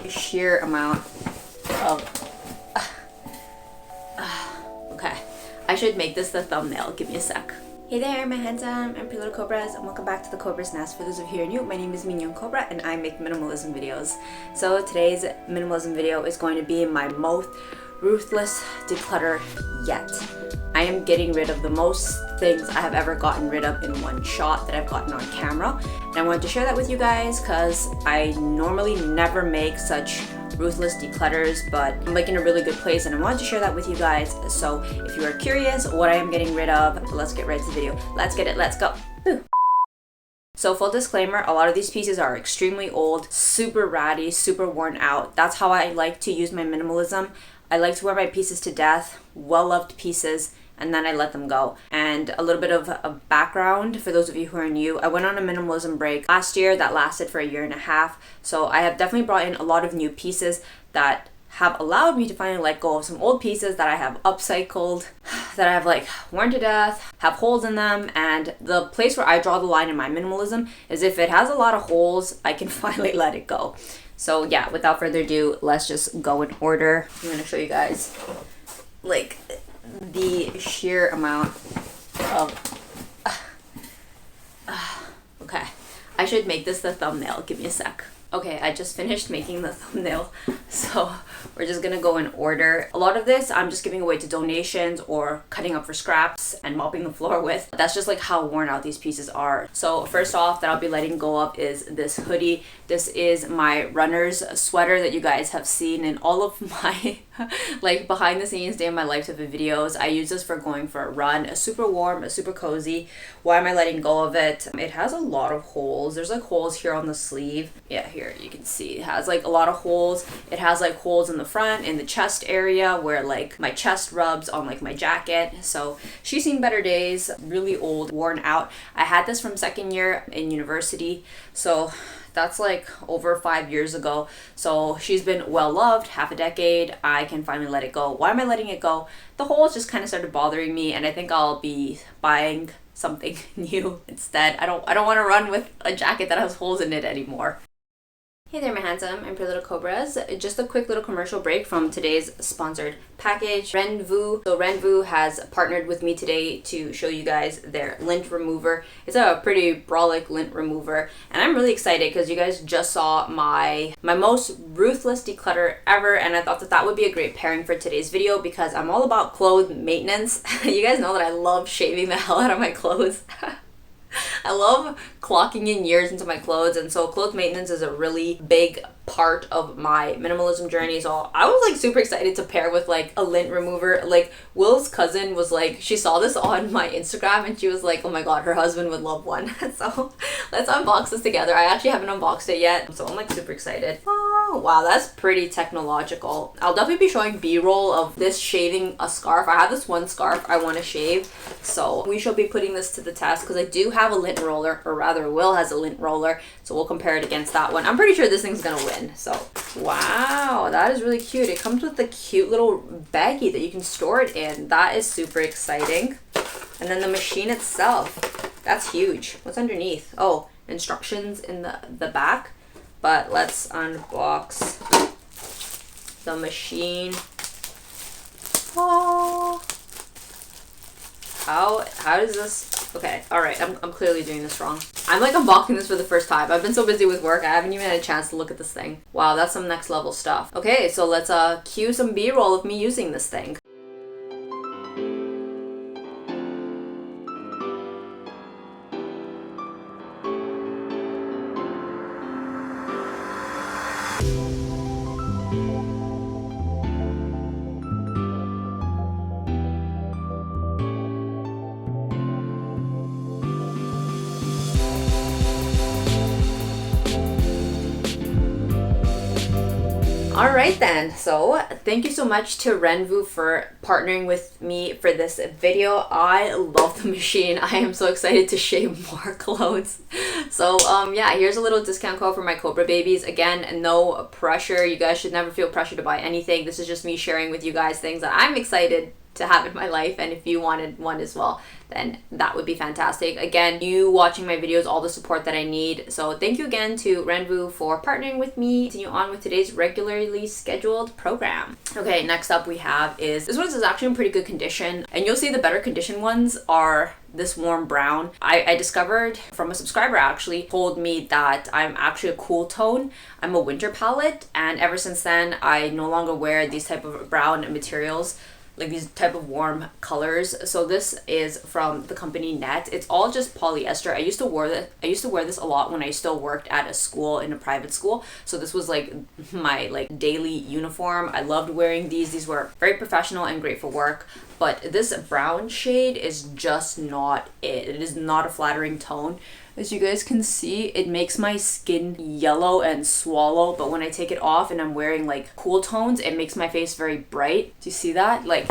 sheer amount of okay, I should make this the thumbnail. Give me a sec. Hey there, my handsome and pretty little Cobras, and welcome back to the Cobra's Nest. For those of you who are new, my name is Mignon Cobra and I make minimalism videos. So today's minimalism video is going to be my most ruthless declutter yet. I am getting rid of the most things I have ever gotten rid of in one shot that I've gotten on camera. And I wanted to share that with you guys because I normally never make such ruthless declutters, but I'm like in a really good place and I wanted to share that with you guys. So if you are curious what I am getting rid of, let's get right to the video. Let's get it, let's go. Woo. So full disclaimer, a lot of these pieces are extremely old, super ratty, super worn out. That's how I like to use my minimalism. I like to wear my pieces to death, well-loved pieces, and then I let them go. And a little bit of a background for those of you who are new. I went on a minimalism break last year that lasted for a year and a half. So I have definitely brought in a lot of new pieces that have allowed me to finally let go of some old pieces that I have upcycled, that I have like worn to death, have holes in them. And the place where I draw the line in my minimalism is if it has a lot of holes, I can finally let it go. So yeah, without further ado, let's just go in order. I'm gonna show you guys like the sheer amount of okay, I should make this the thumbnail. Give me a sec. Okay, I just finished making the thumbnail, so we're just gonna go in order. A lot of this I'm just giving away to donations or cutting up for scraps and mopping the floor with. That's just like how worn out these pieces are. So first off that I'll be letting go of is this hoodie. This is my runner's sweater that you guys have seen in all of my like behind the scenes day of my life type of videos. I use this for going for a run. It's super warm, it's super cozy. Why am I letting go of it? It has a lot of holes. There's like holes here on the sleeve. Yeah, here you can see it has like a lot of holes. It has like holes in the front, in the chest area where like my chest rubs on like my jacket. So she's seen better days. Really old, worn out. I had this from second year in university, so that's like over 5 years ago. So she's been well loved, half a decade. I can finally let it go. Why am I letting it go? The holes just kind of started bothering me, and I think I'll be buying something new instead. I don't want to run with a jacket that has holes in it anymore. Hey there, my handsome and pretty little Cobras. Just a quick little commercial break from today's sponsored package, Ranvoo. So Ranvoo has partnered with me today to show you guys their lint remover. It's a pretty brolic lint remover, and I'm really excited because you guys just saw my most ruthless declutter ever, and I thought that that would be a great pairing for today's video because I'm all about clothes maintenance. You guys know that I love shaving the hell out of my clothes. I love clocking in years into my clothes, and so clothes maintenance is a really big part of my minimalism journey. So I was like super excited to pair with like a lint remover. Like Will's cousin was like, she saw this on my Instagram and she was like, oh my god, her husband would love one. So let's unbox this together. I actually haven't unboxed it yet, so I'm like super excited. Oh wow, that's pretty technological. I'll definitely be showing b-roll of this shaving a scarf. I have this one scarf I want to shave, so we shall be putting this to the test because I do have a lint roller, or rather Will has a lint roller, so we'll compare it against that one. I'm pretty sure this thing's gonna win. So wow, that is really cute. It comes with the cute little baggie that you can store it in. That is super exciting. And then the machine itself, that's huge. What's underneath? Oh, instructions in the back. But let's unbox the machine. Oh, how does this? Okay, all right, I'm clearly doing this wrong. I'm like unboxing this for the first time. I've been so busy with work, I haven't even had a chance to look at this thing. Wow, that's some next level stuff. Okay, so let's cue some b-roll of me using this thing. All right then, so thank you so much to Ranvoo for partnering with me for this video. I love the machine. I am so excited to shave more clothes. So yeah, here's a little discount code for my Cobra babies. Again, no pressure. You guys should never feel pressure to buy anything. This is just me sharing with you guys things that I'm excited to have in my life, and if you wanted one as well, then that would be fantastic. Again, you watching my videos, all the support that I need. So thank you again to Ranvoo for partnering with me. Continue on with today's regularly scheduled program. Okay, next up we have is, this one is actually in pretty good condition, and you'll see the better condition ones are this warm brown. I discovered from a subscriber actually told me that I'm actually a cool tone. I'm a winter palette, and ever since then I no longer wear these type of brown materials, like these type of warm colors. So this is from the company Net. It's all just polyester. I used to wear this a lot when I still worked at a school, in a private school. So this was like my like daily uniform. I loved wearing these. These were very professional and great for work. But this brown shade is just not it. It is not a flattering tone. As you guys can see, it makes my skin yellow and swallow, but when I take it off and I'm wearing like cool tones, it makes my face very bright. Do you see that? Like,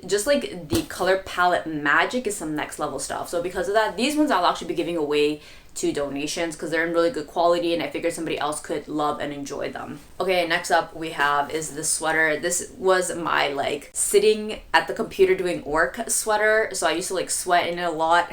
just like the color palette magic is some next level stuff. So because of that, these ones I'll actually be giving away to donations because they're in really good quality, and I figured somebody else could love and enjoy them. Okay, next up we have is this sweater. This was my like sitting at the computer doing work sweater. So I used to like sweat in it a lot.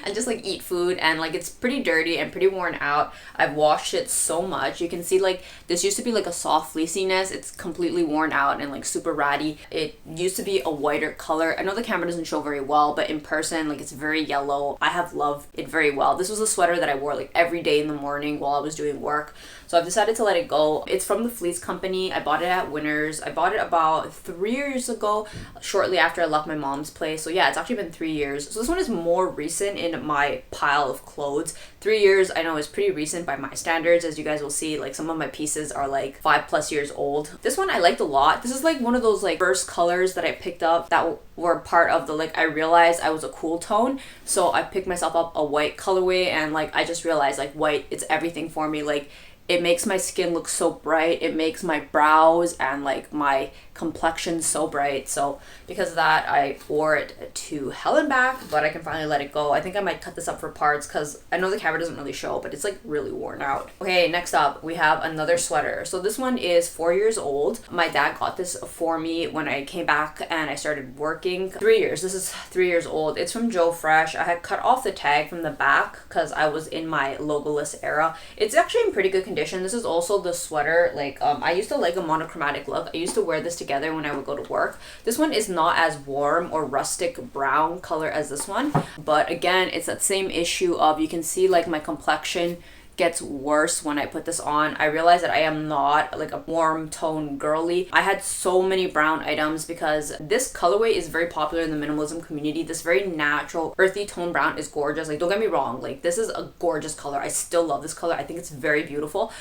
And just like eat food, and like it's pretty dirty and pretty worn out. I've washed it so much. You can see like this used to be like a soft fleeciness. It's completely worn out and like super ratty. It used to be a whiter color. I know the camera doesn't show very well, but in person like it's very yellow. I have loved it very well. This was a sweater that I wore like every day in the morning while I was doing work. So I've decided to let it go. It's from the Fleece Company. I bought it at Winners. I bought it about 3 years ago, shortly after I left my mom's place. So yeah, it's actually been 3 years. So this one is more recent in my pile of clothes. 3 years I know is pretty recent by my standards. As you guys will see, like some of my pieces are like 5+ years old. This one I liked a lot. This is like one of those like first colors that I picked up that were part of the like, I realized I was a cool tone. So I picked myself up a white colorway, and like I just realized like white, it's everything for me. Like it makes my skin look so bright. It makes my brows and like my complexion so bright. So because of that, I wore it to hell and back, but I can finally let it go. I think I might cut this up for parts because I know the camera doesn't really show, but it's like really worn out. Okay, next up we have another sweater. So this one is 4 years old. My dad got this for me when I came back and I started working. 3 years. This is 3 years old. It's from Joe Fresh. I had cut off the tag from the back because I was in my logoless era. It's actually in pretty good condition. This is also the sweater. Like I used to like a monochromatic look. I used to wear this together when I would go to work. This one is not as warm or rustic brown color as this one, but again, it's that same issue of, you can see like my complexion gets worse when I put this on. I realized that I am not like a warm tone girly. I had so many brown items because this colorway is very popular in the minimalism community. This very natural earthy tone brown is gorgeous. Like don't get me wrong, like this is a gorgeous color. I still love this color. I think it's very beautiful.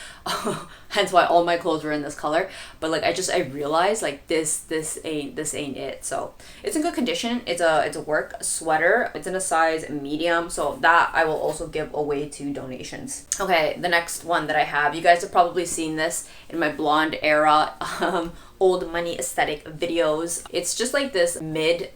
Hence why all my clothes were in this color. But like I realized like this ain't it. So it's in good condition. It's a work sweater. It's in a size medium, so that I will also give away to donations. Okay, the next one that I have, you guys have probably seen this in my blonde era old money aesthetic videos. It's just like this mid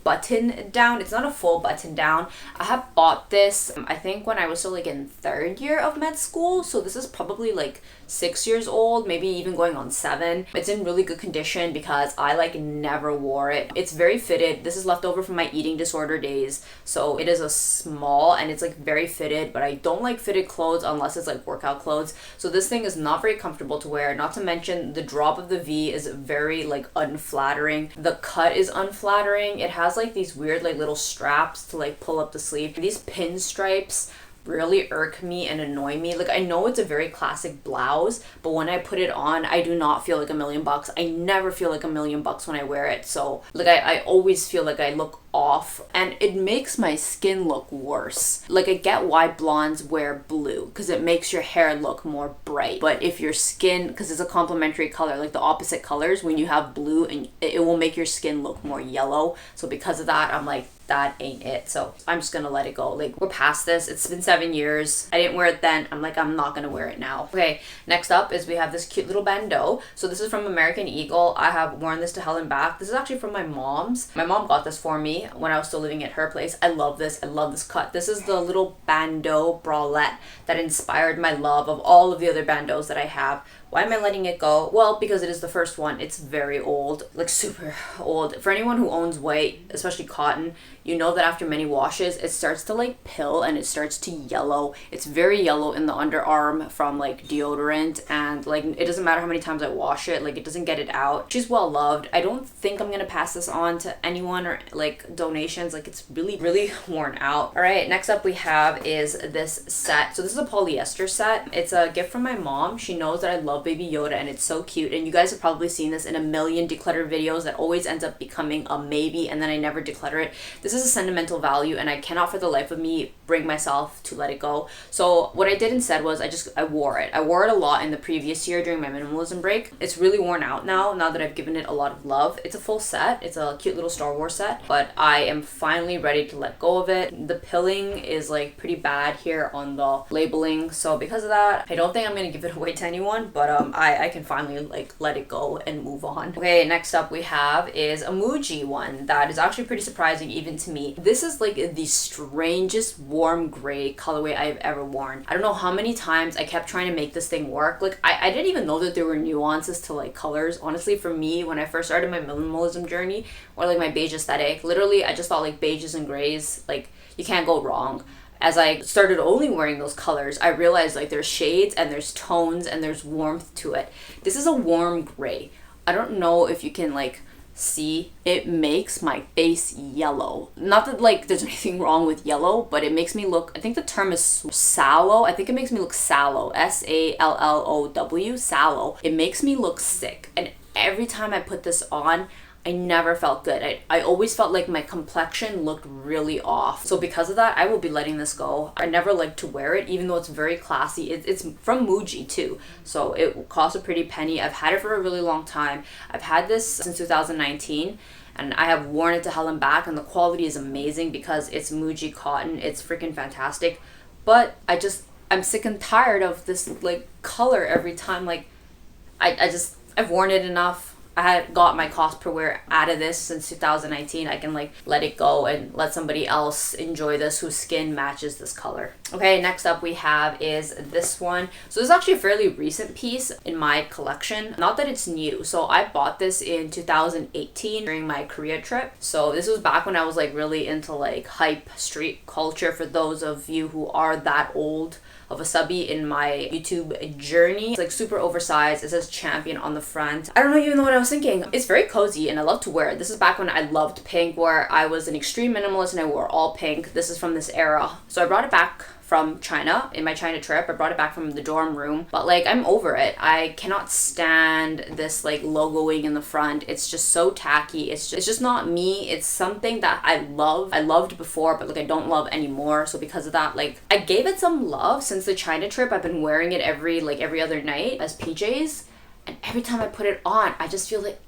button down. It's not a full button down. I have bought this I think when I was still like in 3rd year of med school, so this is probably like 6 years old, maybe even going on 7. It's in really good condition because I like never wore it. It's very fitted. This is left over from my eating disorder days, so it is a small and it's like very fitted, but I don't like fitted clothes unless it's like workout clothes. So this thing is not very comfortable to wear, not to mention the drop of the V is very like unflattering. The cut is unflattering. It has like these weird like little straps to like pull up the sleeve. These pinstripes really irk me and annoy me. Like I know it's a very classic blouse, but when I put it on, I do not feel like $1,000,000. I never feel like $1,000,000 when I wear it. So like I always feel like I look off, and it makes my skin look worse. Like I get why blondes wear blue because it makes your hair look more bright, but if your skin, because it's a complementary color, like the opposite colors, when you have blue, and it will make your skin look more yellow. So because of that, I'm like, that ain't it. So I'm just gonna let it go. Like we're past this. It's been 7 years. I didn't wear it then. I'm like, I'm not gonna wear it now. Okay, next up is we have this cute little bandeau. So this is from American Eagle. I have worn this to hell and back. This is actually from my mom's. My mom got this for me when I was still living at her place. I love this. I love this cut. This is the little bandeau bralette that inspired my love of all of the other bandeaus that I have, Why am I letting it go? Well, because it is the first one. It's very old, like super old. For anyone who owns white, especially cotton, you know that after many washes, it starts to like pill and it starts to yellow. It's very yellow in the underarm from like deodorant, and like it doesn't matter how many times I wash it, like it doesn't get it out. She's well loved. I don't think I'm gonna pass this on to anyone or like donations. Like it's really, really worn out. All right, next up we have is this set. So this is a polyester set. It's a gift from my mom. She knows that I love Baby Yoda and it's so cute, and you guys have probably seen this in a million declutter videos that always ends up becoming a maybe and then I never declutter it. This is a sentimental value and I cannot for the life of me bring myself to let it go. So what I did instead was I wore it. I wore it a lot in the previous year during my minimalism break. It's really worn out now that I've given it a lot of love. It's a full set. It's a cute little Star Wars set, but I am finally ready to let go of it. The pilling is like pretty bad here on the labeling, so because of that, I don't think I'm gonna give it away to anyone, but I can finally like let it go and move on. Okay, next up we have is a Muji one that is actually pretty surprising even to me. This is like the strangest warm gray colorway I've ever worn. I don't know how many times I kept trying to make this thing work. Like I didn't even know that there were nuances to like colors. Honestly, for me, when I first started my minimalism journey or like my beige aesthetic, literally I just thought like beiges and grays, like you can't go wrong. As I started only wearing those colors, I realized like there's shades and there's tones and there's warmth to it. This is a warm gray. I don't know if you can like see, it makes my face yellow. Not that like there's anything wrong with yellow, but it makes me look, I think the term is sallow. I think it makes me look sallow, S-A-L-L-O-W, sallow. It makes me look sick. And every time I put this on, I never felt good. I always felt like my complexion looked really off. So because of that, I will be letting this go. I never like to wear it, even though it's very classy. It's from Muji too, so it costs a pretty penny. I've had it for a really long time. I've had this since 2019. And I have worn it to hell and back, and the quality is amazing because it's Muji cotton. It's freaking fantastic. But I'm sick and tired of this like color every time. Like I've worn it enough. I had got my cost per wear out of this since 2019. I can like let it go and let somebody else enjoy this whose skin matches this color. Okay, next up we have is this one. So this is actually a fairly recent piece in my collection. Not that it's new. So I bought this in 2018 during my Korea trip. So this was back when I was like really into like hype street culture, for those of you who are that old of a subby in my YouTube journey. It's like super oversized. It says Champion on the front. I don't even know what I was thinking. It's very cozy and I love to wear it. This is back when I loved pink, where I was an extreme minimalist and I wore all pink. This is from this era. So I brought it back from China in my China trip. I brought it back from the dorm room, but like I'm over it. I cannot stand this like logoing in the front. It's just so tacky. It's just not me. It's something that I loved before, but like I don't love anymore. So because of that, like I gave it some love since the China trip. I've been wearing it every other night as PJs, and every time I put it on, I just feel like,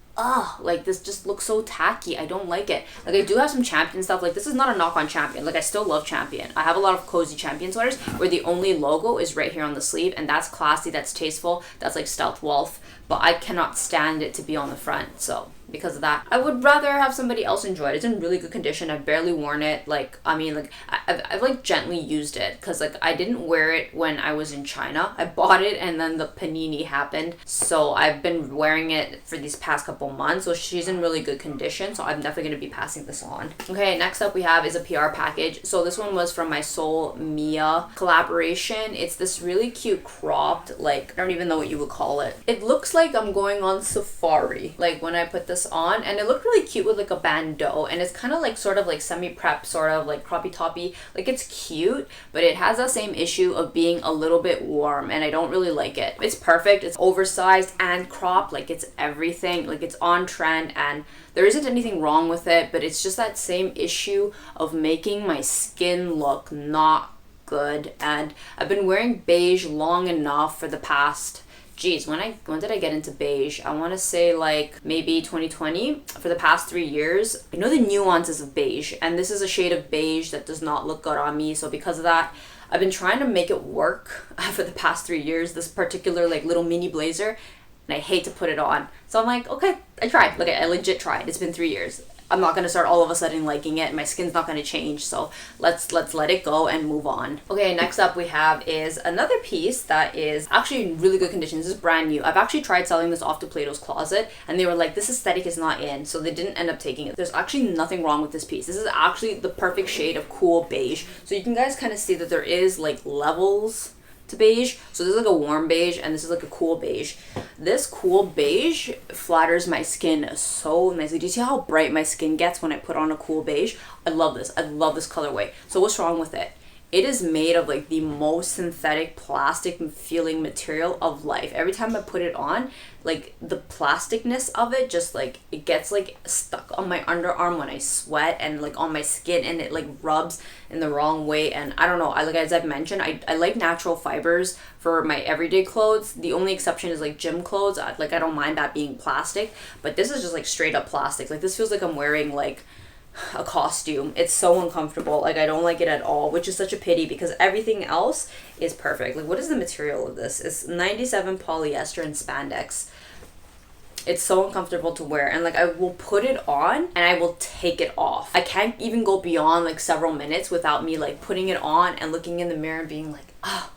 like this just looks so tacky. I don't like it. Like I do have some Champion stuff. Like this is not a knock on Champion. Like I still love Champion. I have a lot of cozy Champion sweaters where the only logo is right here on the sleeve, and that's classy, that's tasteful, that's like stealth wolf, but I cannot stand it to be on the front. So because of that, I would rather have somebody else enjoy it. It's in really good condition. I've barely worn it. Like, I mean, like I've like gently used it because like I didn't wear it when I was in China. I bought it and then the panini happened. So I've been wearing it for these past couple months. So she's in really good condition. So I'm definitely going to be passing this on. Okay, next up we have is a PR package. So this one was from my Soul Mia collaboration. It's this really cute cropped, like, I don't even know what you would call it. It looks like I'm going on safari, like when I put this on, and it looked really cute with like a bandeau, and it's kind of like sort of like semi-prep, sort of like croppy toppy. Like it's cute, but it has that same issue of being a little bit warm, and I don't really like it. It's perfect. It's oversized and cropped. Like it's everything. Like it's on trend, and there isn't anything wrong with it, but it's just that same issue of making my skin look not good. And I've been wearing beige long enough for the past, geez, when did I get into beige? I want to say like maybe 2020. For the past 3 years, I know the nuances of beige, and this is a shade of beige that does not look good on me. So because of that, I've been trying to make it work for the past 3 years, this particular like little mini blazer, and I hate to put it on. So I'm like, okay, I tried. Like I legit tried. It's been 3 years. I'm not gonna start all of a sudden liking it. My skin's not gonna change, so let's let it go and move on. Okay, next up we have is another piece that is actually in really good condition. This is brand new. I've actually tried selling this off to Plato's Closet, and they were like, this aesthetic is not in, so they didn't end up taking it. There's actually nothing wrong with this piece. This is actually the perfect shade of cool beige. So you can guys kind of see that there is like levels to beige. So this is like a warm beige, and this is like a cool beige. This cool beige flatters my skin so nicely. Do you see how bright my skin gets when I put on a cool beige? I love this. I love this colorway. So what's wrong with it? It is made of like the most synthetic plastic feeling material of life. Every time I put it on, like the plasticness of it just like it gets like stuck on my underarm when I sweat, and like on my skin, and it like rubs in the wrong way. And I don't know, I like, as I've mentioned, I like natural fibers for my everyday clothes. The only exception is like gym clothes. I don't mind that being plastic, but this is just like straight up plastic. Like this feels like I'm wearing like a costume. It's so uncomfortable. Like I don't like it at all, which is such a pity because everything else is perfect. Like what is the material of this? It's 97 polyester and spandex. It's so uncomfortable to wear, and like I will put it on and I will take it off. I can't even go beyond like several minutes without me like putting it on and looking in the mirror and being like, ah,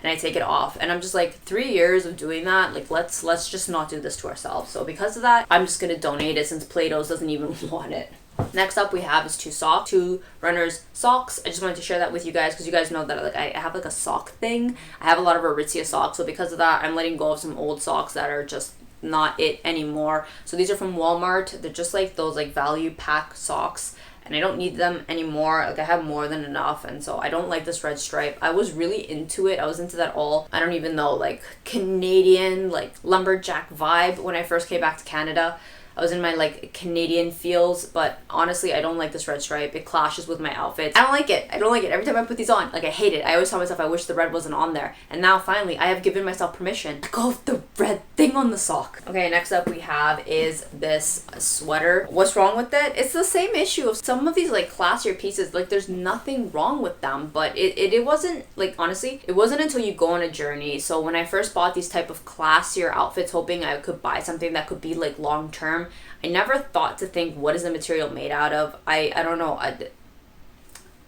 and I take it off. And I'm just like, 3 years of doing that, like let's just not do this to ourselves. So because of that, I'm just gonna donate it since Plato's doesn't even want it. Next up we have is two runners socks. I just wanted to share that with you guys because you guys know that like I have like a sock thing. I have a lot of Aritzia socks, so because of that I'm letting go of some old socks that are just not it anymore. So these are from Walmart. They're just like those like value pack socks, and I don't need them anymore. Like I have more than enough, and so I don't like this red stripe. I was really into it. I was into that all, I don't even know, like Canadian like lumberjack vibe when I first came back to Canada. I was in my like Canadian feels, but honestly I don't like this red stripe. It clashes with my outfits. I don't like it. I don't like it. Every time I put these on, like I hate it. I always tell myself I wish the red wasn't on there. And now finally I have given myself permission to go with the red thing on the sock. Okay, next up we have is this sweater. What's wrong with it? It's the same issue of some of these like classier pieces. Like there's nothing wrong with them, but it wasn't, like honestly, it wasn't until you go on a journey. So when I first bought these type of classier outfits hoping I could buy something that could be like long term, I never thought to think, what is the material made out of? I don't know. I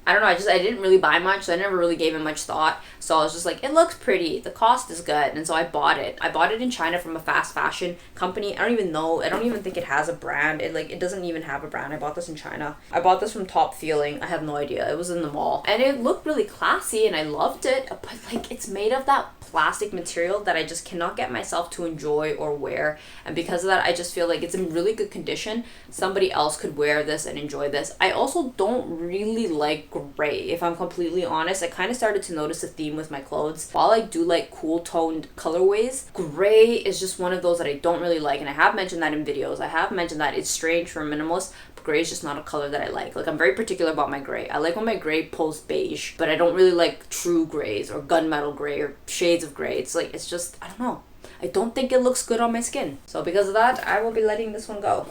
don't know. I didn't really buy much, so I never really gave it much thought. So I was just like, it looks pretty. The cost is good. And so I bought it. I bought it in China from a fast fashion company. I don't even know. I don't even think it has a brand. It doesn't even have a brand. I bought this in China. I bought this from Top Feeling. I have no idea. It was in the mall. And it looked really classy and I loved it. But like, it's made of that plastic material that I just cannot get myself to enjoy or wear. And because of that, I just feel like it's in really good condition. Somebody else could wear this and enjoy this. I also don't really like gray, if I'm completely honest. I kind of started to notice a theme with my clothes. While I do like cool toned colorways, gray is just one of those that I don't really like. And I have mentioned that in videos. I have mentioned that it's strange for a minimalist, but gray is just not a color that I like. Like I'm very particular about my gray. I like when my gray pulls beige, but I don't really like true grays or gunmetal gray or shades of gray. It's like, it's just, I don't know. I don't think it looks good on my skin. So because of that, I will be letting this one go.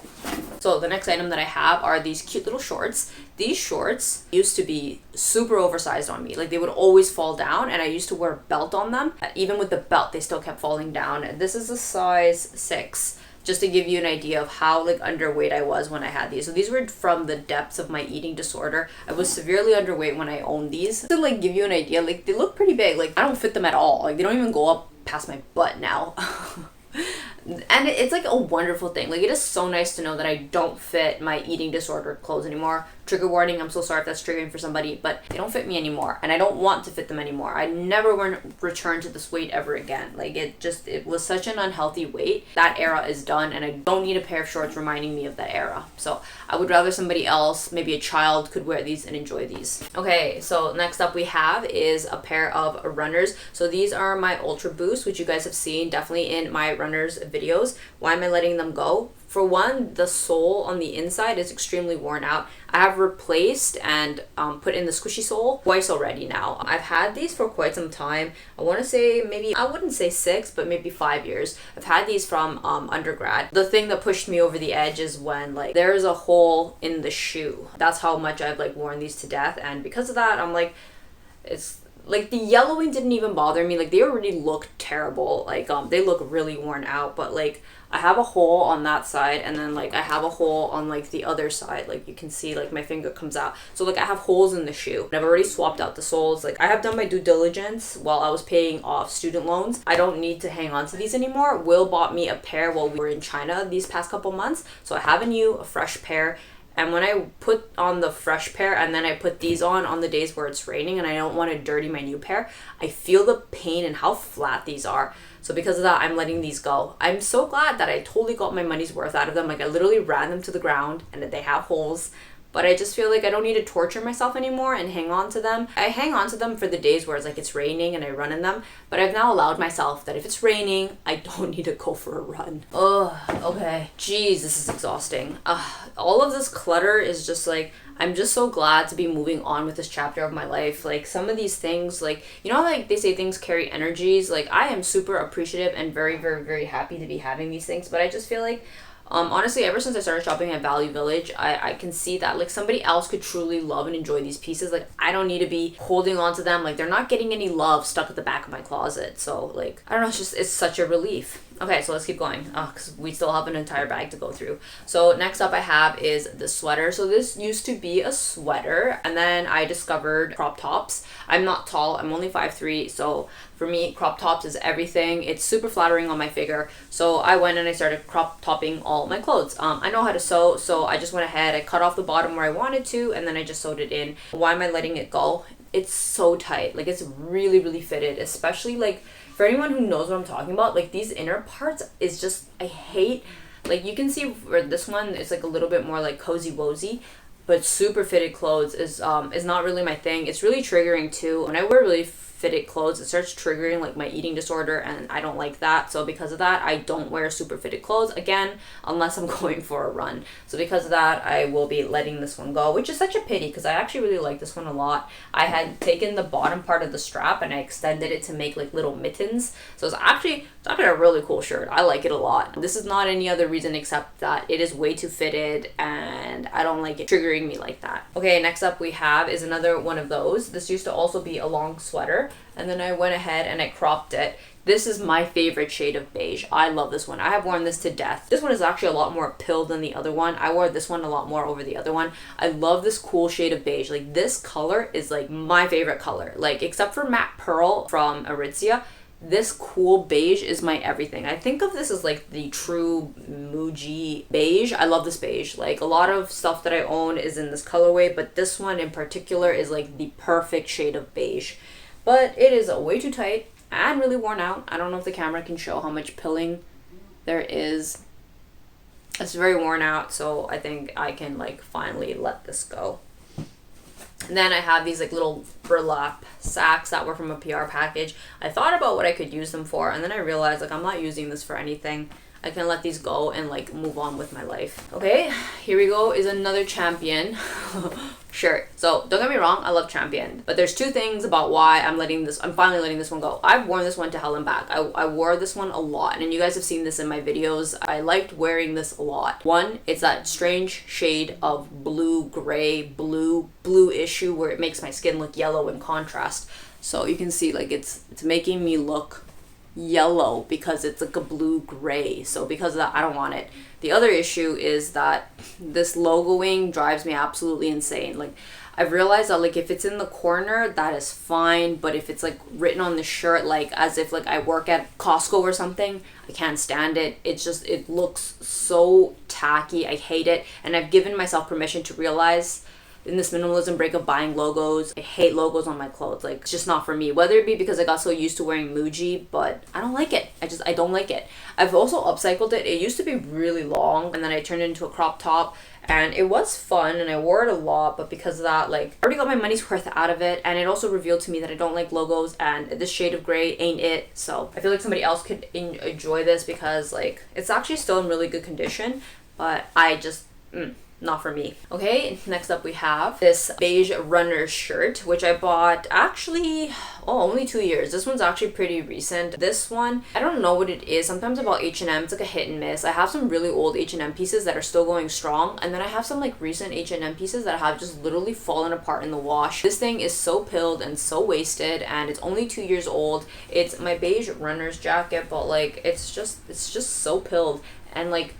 So the next item that I have are these cute little shorts. These shorts used to be super oversized on me. Like they would always fall down, and I used to wear a belt on them. Even with the belt, they still kept falling down. This is a size 6. Just to give you an idea of how like underweight I was when I had these. So these were from the depths of my eating disorder. I was severely underweight when I owned these. To like give you an idea, like they look pretty big. Like I don't fit them at all. Like they don't even go up past my butt now. And it's like a wonderful thing. Like it is so nice to know that I don't fit my eating disorder clothes anymore. Trigger warning, I'm so sorry if that's triggering for somebody, but they don't fit me anymore, and I don't want to fit them anymore. I never want to return to this weight ever again. Like it was such an unhealthy weight. That era is done, and I don't need a pair of shorts reminding me of that era. So I would rather somebody else, maybe a child, could wear these and enjoy these. Okay, so next up we have is a pair of runners. So these are my Ultra Boost, which you guys have seen definitely in my runners videos. Why am I letting them go? For one, the sole on the inside is extremely worn out. I have replaced and put in the squishy sole twice already now. I've had these for quite some time. I want to say maybe, I wouldn't say 6, but maybe 5 years. I've had these from undergrad. The thing that pushed me over the edge is when like there's a hole in the shoe. That's how much I've like worn these to death. And because of that, I'm like, it's Like the yellowing didn't even bother me. Like they already look terrible. Like they look really worn out, but like I have a hole on that side, and then like I have a hole on like the other side. Like you can see like my finger comes out. So like I have holes in the shoe. And I've already swapped out the soles. Like I have done my due diligence while I was paying off student loans. I don't need to hang on to these anymore. Will bought me a pair while we were in China these past couple months. So I have a fresh pair. And when I put on the fresh pair and then I put these on the days where it's raining and I don't want to dirty my new pair, I feel the pain and how flat these are. So because of that, I'm letting these go. I'm so glad that I totally got my money's worth out of them. Like I literally ran them to the ground and they have holes. But I just feel like I don't need to torture myself anymore and hang on to them. I hang on to them for the days where it's like it's raining and I run in them. But I've now allowed myself that if it's raining, I don't need to go for a run. Ugh, okay. Jeez, this is exhausting. All of this clutter is just like, I'm just so glad to be moving on with this chapter of my life. Like some of these things, like, you know, like they say things carry energies. Like I am super appreciative and very, very, very happy to be having these things. But I just feel like, honestly, ever since I started shopping at Value Village, I can see that like somebody else could truly love and enjoy these pieces. Like I don't need to be holding on to them. Like they're not getting any love stuck at the back of my closet. So like, I don't know, it's such a relief. Okay, so let's keep going because we still have an entire bag to go through. So next up I have is the sweater. So this used to be a sweater and then I discovered crop tops. I'm not tall, I'm only 5'3", so for me crop tops is everything. It's super flattering on my figure. So I went and I started crop topping all my clothes. I know how to sew, so I just went ahead, I cut off the bottom where I wanted to and then I just sewed it in. Why am I letting it go? It's so tight. Like it's really, really fitted, especially like for anyone who knows what I'm talking about, like these inner parts is just, I hate, like you can see for this one, it's like a little bit more like cozy wozy, but super fitted clothes is not really my thing. It's really triggering too. When I wear really fitted clothes, it starts triggering like my eating disorder and I don't like that. So because of that, I don't wear super fitted clothes again unless I'm going for a run. So because of that, I will be letting this one go, which is such a pity because I actually really like this one a lot. I had taken the bottom part of the strap and I extended it to make like little mittens. So it's actually a really cool shirt. I like it a lot. This is not any other reason except that it is way too fitted and I don't like it triggering me like that. Okay, next up we have is another one of those. This used to also be a long sweater. And then I went ahead and I cropped it. This is my favorite shade of beige. I love this one. I have worn this to death. This one is actually a lot more pill than the other one. I wore this one a lot more over the other one. I love this cool shade of beige. Like this color is like my favorite color. Like except for matte pearl from Aritzia, this cool beige is my everything. I think of this as like the true Muji beige. I love this beige. Like a lot of stuff that I own is in this colorway, but this one in particular is like the perfect shade of beige. But it is way too tight and really worn out. I don't know if the camera can show how much pilling there is. It's very worn out, so I think I can like finally let this go. And then I have these like little burlap sacks that were from a PR package. I thought about what I could use them for, and then I realized like I'm not using this for anything. I can let these go and like move on with my life. Okay, here we go is another Champion shirt. So don't get me wrong, I love Champion, but there's two things about why I'm finally letting this one go. I've worn this one to hell and back. I wore this one a lot, and you guys have seen this in my videos. I liked wearing this a lot. One, it's that strange shade of blue, gray, blue issue where it makes my skin look yellow in contrast. So you can see like it's making me look yellow because it's like a blue gray. So because of that, I don't want it. The other issue is that this logoing drives me absolutely insane. Like I've realized that like if it's in the corner, that is fine, but if it's like written on the shirt like as if like I work at Costco or something, I can't stand it. It looks so tacky. I hate it, and I've given myself permission to realize in this minimalism break of buying logos, I hate logos on my clothes. Like it's just not for me, whether it be because I got so used to wearing Muji, but I don't like it. I don't like it. I've also upcycled it. It used to be really long and then I turned it into a crop top, and it was fun and I wore it a lot, but because of that, like I already got my money's worth out of it, and it also revealed to me that I don't like logos and this shade of gray ain't it. So I feel like somebody else could enjoy this because like it's actually still in really good condition, but I just not for me. Okay, next up we have this beige runner shirt, which I bought actually, only 2 years. This one's actually pretty recent. This one, I don't know what it is. Sometimes about H&M, it's like a hit and miss. I have some really old H&M pieces that are still going strong, and then I have some like recent H&M pieces that have just literally fallen apart in the wash. This thing is so pilled and so wasted, and it's only 2 years old. It's my beige runner's jacket, but like it's just so pilled, and like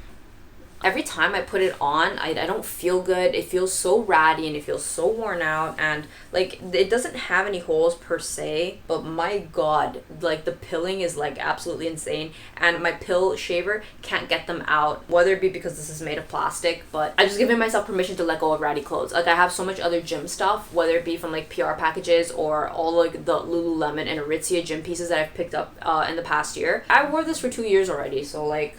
every time I put it on, I don't feel good. It feels so ratty and it feels so worn out, and like it doesn't have any holes per se, but my god, like the pilling is like absolutely insane, and my pill shaver can't get them out, whether it be because this is made of plastic. But I just given myself permission to let go of ratty clothes. Like I have so much other gym stuff, whether it be from like PR packages or all like the Lululemon and Aritzia gym pieces that I've picked up in the past year. I wore this for 2 years already, so like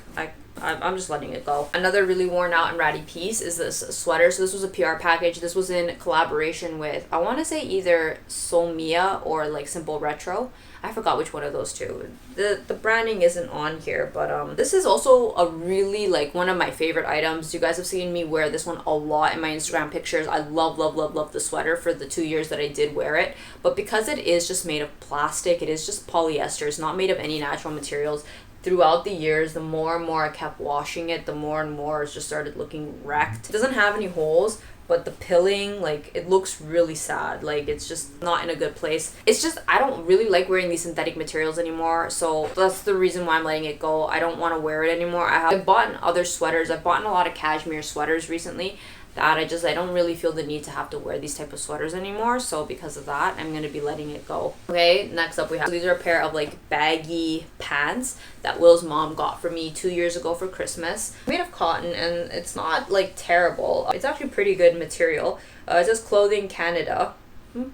I'm just letting it go. Another really worn out and ratty piece is this sweater. So this was a PR package. This was in collaboration with, I want to say either Solmia or like Simple Retro. I forgot which one of those two. The branding isn't on here, but this is also a really like one of my favorite items. You guys have seen me wear this one a lot in my Instagram pictures. I love the sweater for the 2 years that I did wear it. But because it is just made of plastic, it is just polyester. It's not made of any natural materials. Throughout the years, the more and more I kept washing it, the more and more it just started looking wrecked. It doesn't have any holes, but the pilling, like, it looks really sad. Like, it's just not in a good place. It's just, I don't really like wearing these synthetic materials anymore, so that's the reason why I'm letting it go. I don't want to wear it anymore. I've bought other sweaters. I've bought a lot of cashmere sweaters recently that I don't really feel the need to have to wear these type of sweaters anymore. So because of that, I'm going to be letting it go. Okay, next up we have, so these are a pair of like baggy pants that Will's mom got for me 2 years ago for Christmas. Made of cotton, and it's not like terrible. It's actually pretty good material. It says Clothing Canada.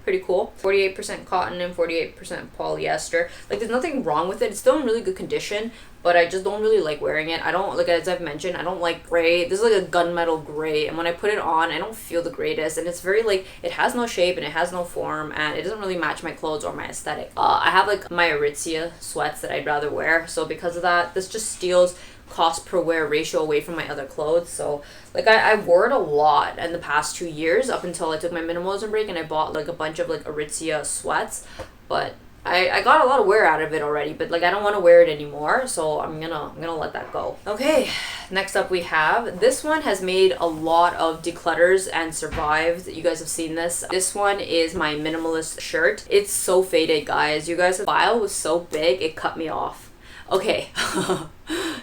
Pretty cool. 48% cotton and 48% polyester. Like there's nothing wrong with it. It's still in really good condition, but I just don't really like wearing it. I don't, like as I've mentioned, I don't like gray. This is like a gunmetal gray, and when I put it on, I don't feel the greatest, and it's very like, it has no shape and it has no form, and it doesn't really match my clothes or my aesthetic. I have like my Aritzia sweats that I'd rather wear, so because of that, this just steals cost per wear ratio away from my other clothes. So like I wore it a lot in the past 2 years up until I took my minimalism break, and I bought like a bunch of like Aritzia sweats, but I got a lot of wear out of it already, but like I don't want to wear it anymore, so I'm gonna let that go. Okay, next up we have, this one has made a lot of declutters and survived. You guys have seen this. This one is my minimalist shirt. It's so faded, guys. You guys, the file was so big it cut me off. Okay.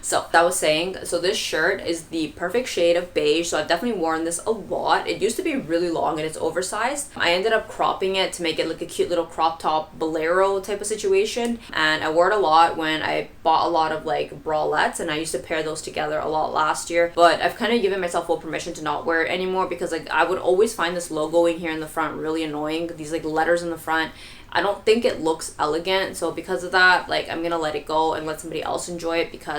So that was saying, so this shirt is the perfect shade of beige, so I've definitely worn this a lot. It used to be really long and it's oversized. I ended up cropping it to make it like a cute little crop top bolero type of situation, and I wore it a lot when I bought a lot of like bralettes, and I used to pair those together a lot last year. But I've kind of given myself full permission to not wear it anymore, because like I would always find this logoing here in the front really annoying, these like letters in the front. I don't think it looks elegant, so because of that, like I'm gonna let it go and let somebody else enjoy it, because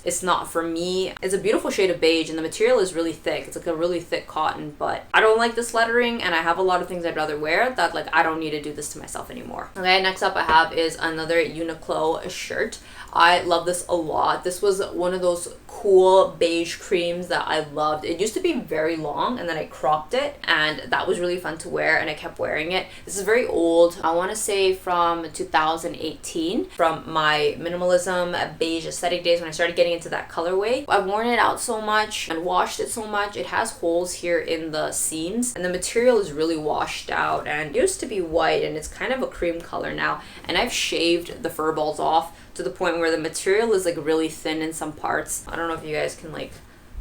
it's not for me. It's a beautiful shade of beige and the material is really thick. It's like a really thick cotton, but I don't like this lettering, and I have a lot of things I'd rather wear that like I don't need to do this to myself anymore. Okay, next up I have is another Uniqlo shirt. I love this a lot. This was one of those cool beige creams that I loved. It used to be very long, and then I cropped it, and that was really fun to wear, and I kept wearing it. This is very old. I want to say from 2018, from my minimalism beige aesthetic days when I started getting into that colorway. I've worn it out so much and washed it so much. It has holes here in the seams, and the material is really washed out, and it used to be white, and it's kind of a cream color now, and I've shaved the fur balls off to the point where the material is like really thin in some parts. I don't know if you guys can like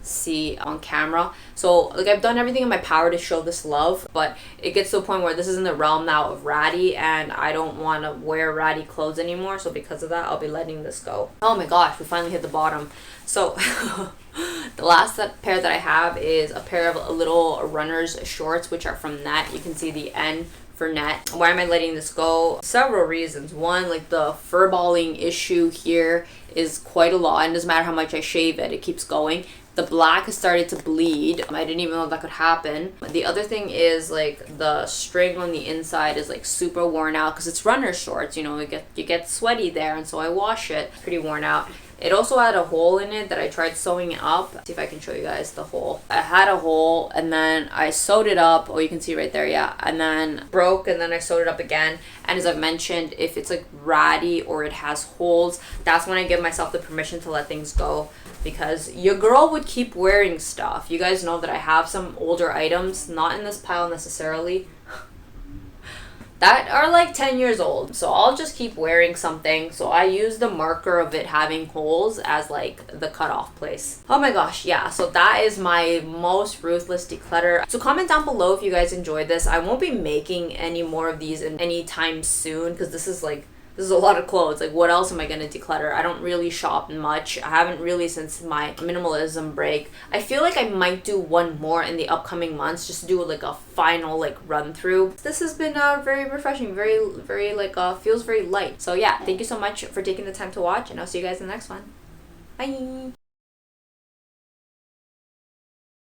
see on camera. So like I've done everything in my power to show this love, but it gets to a point where this is in the realm now of ratty, and I don't want to wear ratty clothes anymore, so because of that I'll be letting this go. Oh my gosh, we finally hit the bottom. So the last pair that I have is a pair of little runner's shorts, which are from Net. You can see the N for Net. Why am I letting this go? Several reasons. One, like the fur balling issue here is quite a lot, and it doesn't matter how much I shave it, it keeps going. The black has started to bleed. I didn't even know that could happen. The other thing is like the string on the inside is like super worn out, because it's runner shorts, you know, you get sweaty there, and so I wash it. It's pretty worn out. It also had a hole in it that I tried sewing it up. See if I can show you guys the hole. I had a hole and then I sewed it up. Oh, you can see right there, yeah. And then broke and then I sewed it up again. And as I've mentioned, if it's like ratty or it has holes, that's when I give myself the permission to let things go, because your girl would keep wearing stuff. You guys know that I have some older items, not in this pile necessarily, that are like 10 years old. So I'll just keep wearing something. So I use the marker of it having holes as like the cutoff place. Oh my gosh, yeah. So that is my most ruthless declutter. So comment down below if you guys enjoyed this. I won't be making any more of these in any time soon, because this is a lot of clothes. Like, what else am I gonna declutter? I don't really shop much. I haven't really since my minimalism break. I feel like I might do one more in the upcoming months, just to do like a final like run through. This has been very refreshing, very like feels very light. So yeah, thank you so much for taking the time to watch, and I'll see you guys in the next one. Bye.